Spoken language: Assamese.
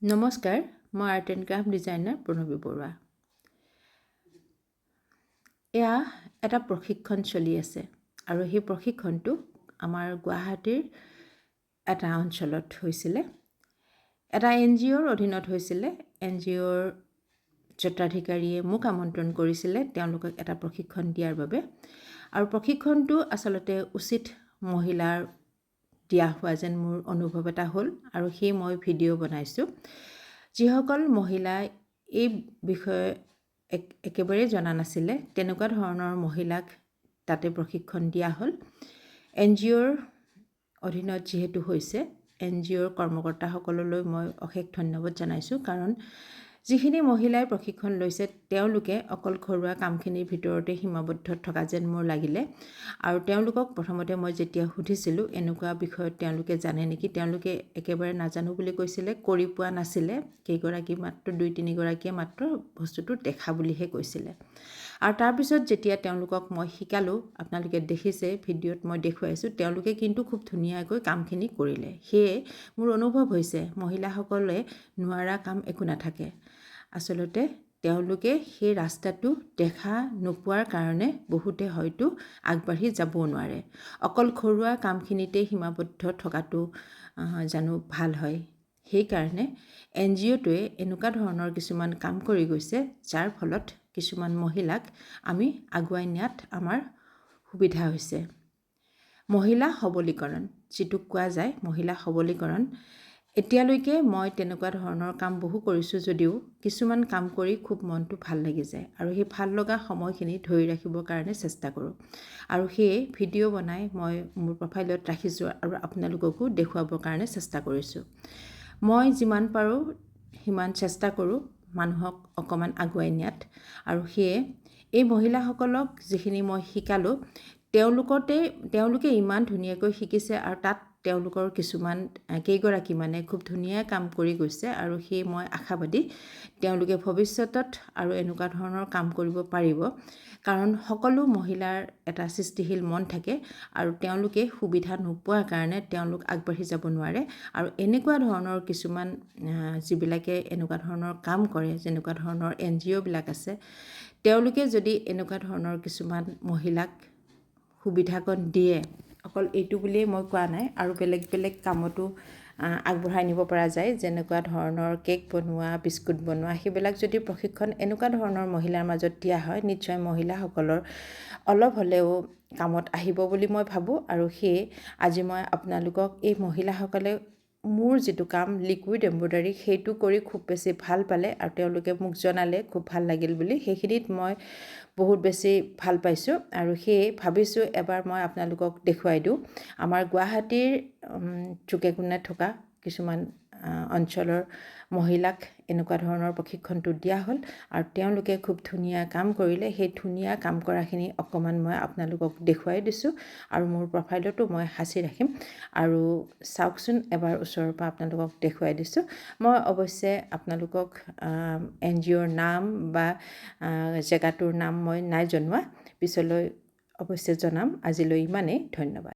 নমস্কাৰ, মই art and craft designer Pranavi Baruah. এয়া এটা প্ৰশিক্ষণ চলি আছে আৰু সেই প্ৰশিক্ষণটো আমাৰ গুৱাহাটীৰ এটা অঞ্চলত হৈছিলে। এটা NGOৰ অধীনত হৈছিলে। NGOৰ স্বত্বাধিকাৰীয়ে মোক আমন্ত্ৰণ কৰিছিলে তেওঁলোকক এটা প্ৰশিক্ষণ দিয়াৰ বাবে। আৰু প্ৰশিক্ষণটো আচলতে উচিত মহিলাৰ দিয়া হোৱা যেন মোৰ অনুভৱ এটা হ'ল আৰু সেই মই ভিডিঅ' বনাইছোঁ। যিসকল মহিলাই এই বিষয়ে একেবাৰে জনা নাছিলে তেনেকুৱা ধৰণৰ মহিলাক তাতে প্ৰশিক্ষণ দিয়া হ'ল। NGOৰ অধীনত যিহেতু হৈছে, NGOৰ কৰ্মকৰ্তাসকললৈ মই অশেষ ধন্যবাদ জনাইছোঁ, কাৰণ যিখিনি মহিলাই প্ৰশিক্ষণ লৈছে তেওঁলোকে অকল ঘৰুৱা কামখিনিৰ ভিতৰতে সীমাবদ্ধ থকা যেন মোৰ লাগিলে। আৰু তেওঁলোকক প্ৰথমতে মই যেতিয়া সুধিছিলোঁ এনেকুৱা বিষয়ত তেওঁলোকে জানে নেকি, তেওঁলোকে একেবাৰে নাজানো বুলি কৈছিলে, কৰি পোৱা নাছিলে। কেইগৰাকী মাত্ৰ 2-3গৰাকীয়ে মাত্ৰ বস্তুটো দেখা বুলিহে কৈছিলে। আৰু তাৰপিছত যেতিয়া তেওঁলোকক মই শিকালোঁ, আপোনালোকে দেখিছে ভিডিঅ'ত মই দেখুৱাইছোঁ, তেওঁলোকে কিন্তু খুব ধুনীয়াকৈ কামখিনি কৰিলে। সেয়ে মোৰ অনুভৱ হৈছে মহিলাসকলে নোৱাৰা কাম একো নাথাকে। আচলতে তেওঁলোকে সেই ৰাস্তাটো দেখা নোপোৱাৰ কাৰণে বহুতে হয়তো আগবাঢ়ি যাবও নোৱাৰে। অকল ঘৰুৱা কামখিনিতেই সীমাবদ্ধ থকাটো জানো ভাল হয়। সেইকাৰণে NGOটোৱে এনেকুৱা ধৰণৰ কিছুমান কাম কৰি গৈছে, যাৰ ফলত কিছুমান মহিলাক আমি আগুৱাই নিয়াত আমাৰ সুবিধা হৈছে। মহিলা সবলীকৰণ যিটো কোৱা যায়, মহিলা সবলীকৰণ, এতিয়ালৈকে মই তেনেকুৱা ধৰণৰ কাম বহু কৰিছোঁ যদিও কিছুমান কাম কৰি খুব মনটো ভাল লাগি যায় আৰু সেই ভাল লগা সময়খিনি ধৰি ৰাখিবৰ কাৰণে চেষ্টা কৰোঁ। আৰু সেয়ে ভিডিঅ' বনাই মই মোৰ প্ৰফাইলত ৰাখিছোঁ আৰু আপোনালোককো দেখুৱাবৰ কাৰণে চেষ্টা কৰিছোঁ। মই যিমান পাৰোঁ সিমান চেষ্টা কৰোঁ মানুহক অকণমান আগুৱাই নিয়াত। আৰু সেয়ে এই মহিলাসকলক যিখিনি মই শিকালোঁ তেওঁলোকে ইমান ধুনীয়াকৈ শিকিছে আৰু তাত তেওঁলোকৰ কেইগৰাকী মানে খুব ধুনীয়া কাম কৰি গৈছে। আৰু সেয়ে মই আশাবাদী তেওঁলোকে ভৱিষ্যতত আৰু এনেকুৱা ধৰণৰ কাম কৰিব পাৰিব, কাৰণ সকলো মহিলাৰ এটা সৃষ্টিশীল মন থাকে আৰু তেওঁলোকে সুবিধা নোপোৱাৰ কাৰণে তেওঁলোক আগবাঢ়ি যাব নোৱাৰে। আৰু এনেকুৱা ধৰণৰ কিছুমান যিবিলাকে এনেকুৱা ধৰণৰ কাম কৰে, যেনেকুৱা ধৰণৰ NGOবিলাক আছে, তেওঁলোকে যদি এনেকুৱা ধৰণৰ কিছুমান মহিলাক সুবিধাকণ দিয়ে, অকল এইটো বুলিয়েই মই কোৱা নাই, আৰু বেলেগ বেলেগ কামতো আগবঢ়াই নিব পৰা যায়, যেনেকুৱা ধৰণৰ কেক বনোৱা, বিস্কুট বনোৱা, সেইবিলাক যদি প্ৰশিক্ষণ এনেকুৱা ধৰণৰ মহিলাৰ মাজত দিয়া হয়, নিশ্চয় মহিলাসকলৰ অলপ হ'লেও কামত আহিব বুলি মই ভাবোঁ। আৰু সেয়ে আজি মই আপোনালোকক এই মহিলাসকলে মোৰ যিটো কাম লিকুইড এম্ব্ৰইডাৰী, সেইটো কৰি খুব বেছি ভাল পালে আৰু তেওঁলোকে মোক জনালে খুব ভাল লাগিল বুলি। সেইখিনিত মই বহুত বেছি ভাল পাইছোঁ আৰু সেয়ে ভাবিছোঁ এবাৰ মই আপোনালোকক দেখুৱাই দিওঁ। আমাৰ গুৱাহাটীৰ চুকে কোণে থকা কিছুমান অঞ্চলৰ মহিলাক এনেকুৱা ধৰণৰ প্ৰশিক্ষণটো দিয়া হ'ল আৰু তেওঁলোকে খুব ধুনীয়া কাম কৰিলে। সেই ধুনীয়া কাম কৰাখিনি অকণমান মই আপোনালোকক দেখুৱাই দিছোঁ আৰু মোৰ প্ৰফাইলতো মই সাঁচি ৰাখিম। আৰু চাওকচোন এবাৰ ওচৰৰ পৰা আপোনালোকক দেখুৱাই দিছোঁ। মই অৱশ্যে আপোনালোকক NGOৰ নাম বা জেগাটোৰ নাম মই নাই জনোৱা, পিছলৈ অৱশ্যে জনাম। আজিলৈ ইমানেই, ধন্যবাদ।